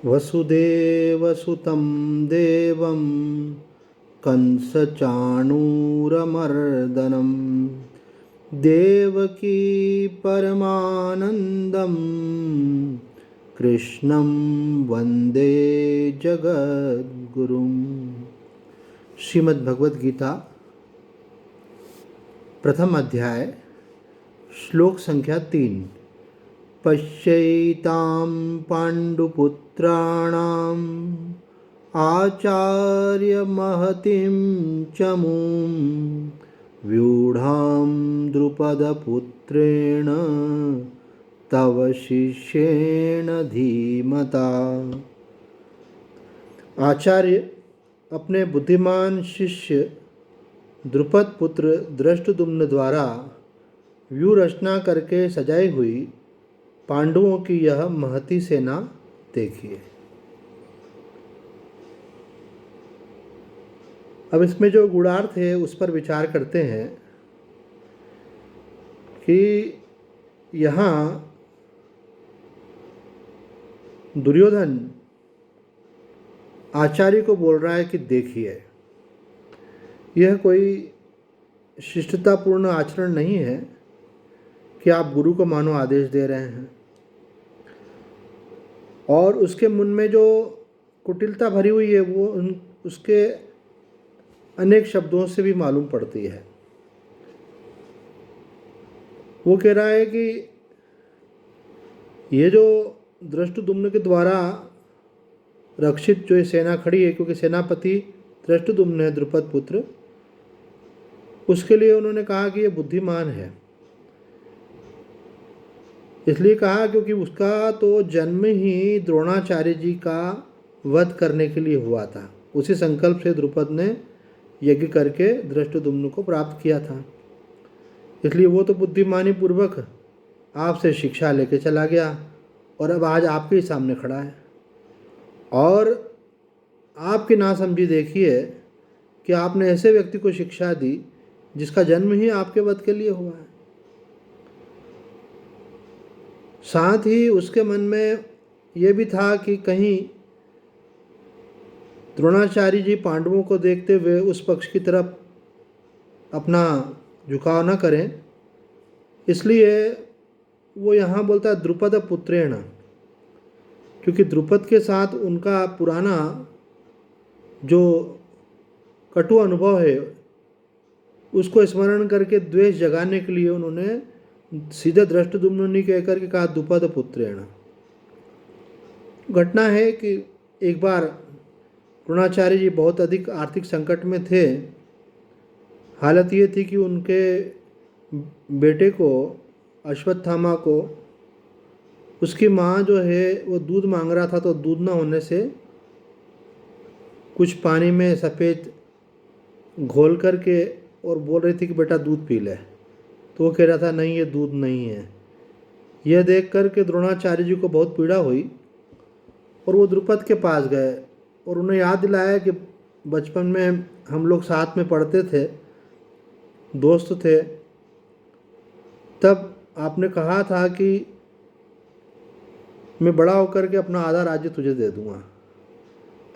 वसुदेवसुतं देवं कंसचाणूरमर्दनं देवकी परमानन्दं कृष्णं वन्दे जगद्गुरुं। श्रीमद् भगवद गीता प्रथम अध्याय श्लोक संख्या 3। पश्यैतां पाण्डुपुत्राणाम् आचार्यमहतीं चमूं व्यूढां द्रुपदपुत्रेण तव शिष्येण धीमता। आचार्य अपने बुद्धिमान शिष्य द्रुपद पुत्र धृष्टद्युम्न द्वारा व्यू रचना करके सजाई हुई पांडवों की यह महती सेना देखिए। अब इसमें जो गूढ़ार्थ है उस पर विचार करते हैं कि यहाँ दुर्योधन आचार्य को बोल रहा है कि देखिए, यह कोई शिष्टतापूर्ण आचरण नहीं है कि आप गुरु को मानो आदेश दे रहे हैं। और उसके मन में जो कुटिलता भरी हुई है वो उसके अनेक शब्दों से भी मालूम पड़ती है। वो कह रहा है कि ये जो धृष्टद्युम्न के द्वारा रक्षित जो सेना खड़ी है, क्योंकि सेनापति धृष्टद्युम्न है द्रुपद पुत्र, उसके लिए उन्होंने कहा कि ये बुद्धिमान है। इसलिए कहा क्योंकि उसका तो जन्म ही द्रोणाचार्य जी का वध करने के लिए हुआ था। उसी संकल्प से द्रुपद ने यज्ञ करके धृष्टद्युम्न को प्राप्त किया था। इसलिए वो तो बुद्धिमानी पूर्वक आपसे शिक्षा लेके चला गया और अब आज आपके ही सामने खड़ा है। और आपकी नासमझी देखिए कि आपने ऐसे व्यक्ति को शिक्षा दी जिसका जन्म ही आपके वध के लिए हुआ है। साथ ही उसके मन में ये भी था कि कहीं द्रोणाचार्य जी पांडवों को देखते हुए उस पक्ष की तरफ अपना झुकाव न करें, इसलिए वो यहाँ बोलता है द्रुपद पुत्रेण, क्योंकि द्रुपद के साथ उनका पुराना जो कटु अनुभव है उसको स्मरण करके द्वेष जगाने के लिए उन्होंने सीधे धृष्टद्युम्न नहीं कहकर के कहा द्रुपद पुत्रेण। घटना है कि एक बार द्रोणाचार्य जी बहुत अधिक आर्थिक संकट में थे। हालत ये थी कि उनके बेटे को, अश्वत्थामा को, उसकी माँ जो है वो दूध मांग रहा था, तो दूध ना होने से कुछ पानी में सफ़ेद घोल करके और बोल रही थी कि बेटा दूध पी ले। तो वो कह रहा था नहीं, ये दूध नहीं है। यह देख कर के द्रोणाचार्य जी को बहुत पीड़ा हुई और वो द्रुपद के पास गए और उन्हें याद दिलाया कि बचपन में हम लोग साथ में पढ़ते थे, दोस्त थे। तब आपने कहा था कि मैं बड़ा होकर के अपना आधा राज्य तुझे दे दूँगा।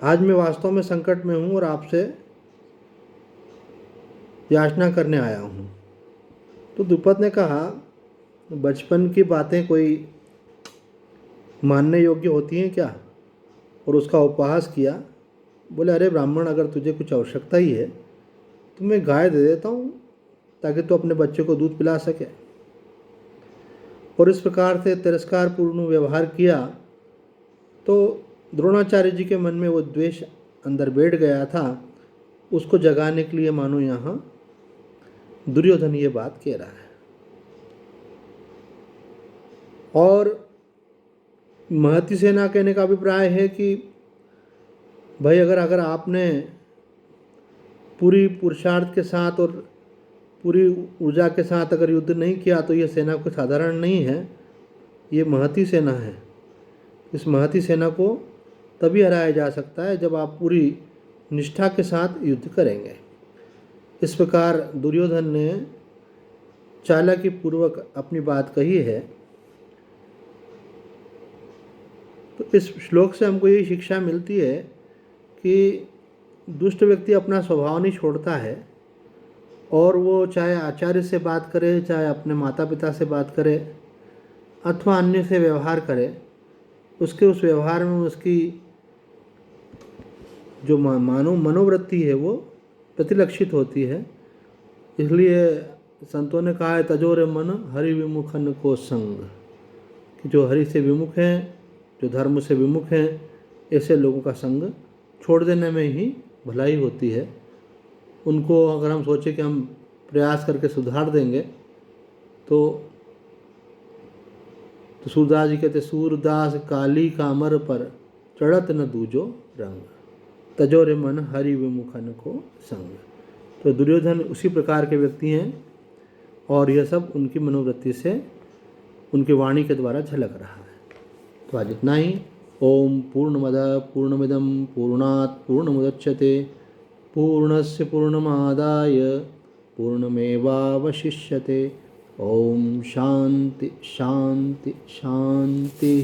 आज मैं वास्तव में संकट में हूँ और आपसे याचना करने आया हूँ। तो द्रुपद ने कहा बचपन की बातें कोई मानने योग्य होती हैं क्या? और उसका उपहास किया। बोले अरे ब्राह्मण, अगर तुझे कुछ आवश्यकता ही है तो मैं गाय दे देता हूँ ताकि तू अपने बच्चे को दूध पिला सके। और इस प्रकार से तिरस्कारपूर्ण व्यवहार किया तो द्रोणाचार्य जी के मन में वो द्वेष अंदर बैठ गया था। उसको जगाने के लिए मानो यहाँ दुर्योधन ये बात कह रहा है। और महती सेना कहने का अभिप्राय है कि भाई अगर आपने पूरी पुरुषार्थ के साथ और पूरी ऊर्जा के साथ अगर युद्ध नहीं किया तो ये सेना कोई साधारण नहीं है, ये महती सेना है। इस महती सेना को तभी हराया जा सकता है जब आप पूरी निष्ठा के साथ युद्ध करेंगे। इस प्रकार दुर्योधन ने चालाकी पूर्वक अपनी बात कही है। तो इस श्लोक से हमको यही शिक्षा मिलती है कि दुष्ट व्यक्ति अपना स्वभाव नहीं छोड़ता है, और वो चाहे आचार्य से बात करे, चाहे अपने माता पिता से बात करे, अथवा अन्य से व्यवहार करे, उसके उस व्यवहार में उसकी जो मनोवृत्ति है वो प्रतिलक्षित होती है। इसलिए संतों ने कहा है, तजोरे मन हरि विमुखन को संग, कि जो हरि से विमुख हैं, जो धर्म से विमुख हैं, ऐसे लोगों का संग छोड़ देने में ही भलाई होती है। उनको अगर हम सोचें कि हम प्रयास करके सुधार देंगे तो सूरदास जी कहते, सूरदास काली कामर पर चढ़त न दूजो रंग, तजोरे मन हरि विमुखन को संग। तो दुर्योधन उसी प्रकार के व्यक्ति हैं, और यह सब उनकी मनोवृत्ति से, उनकी वाणी के द्वारा झलक रहा है। तो आज इतना ही। ओम पूर्णमदः पूर्णमिदं पूर्णात् पूर्णमुदच्यते पूर्णस्य पूर्णमादाय पूर्णमेवावशिष्यते। ओम शांति शांति शांति।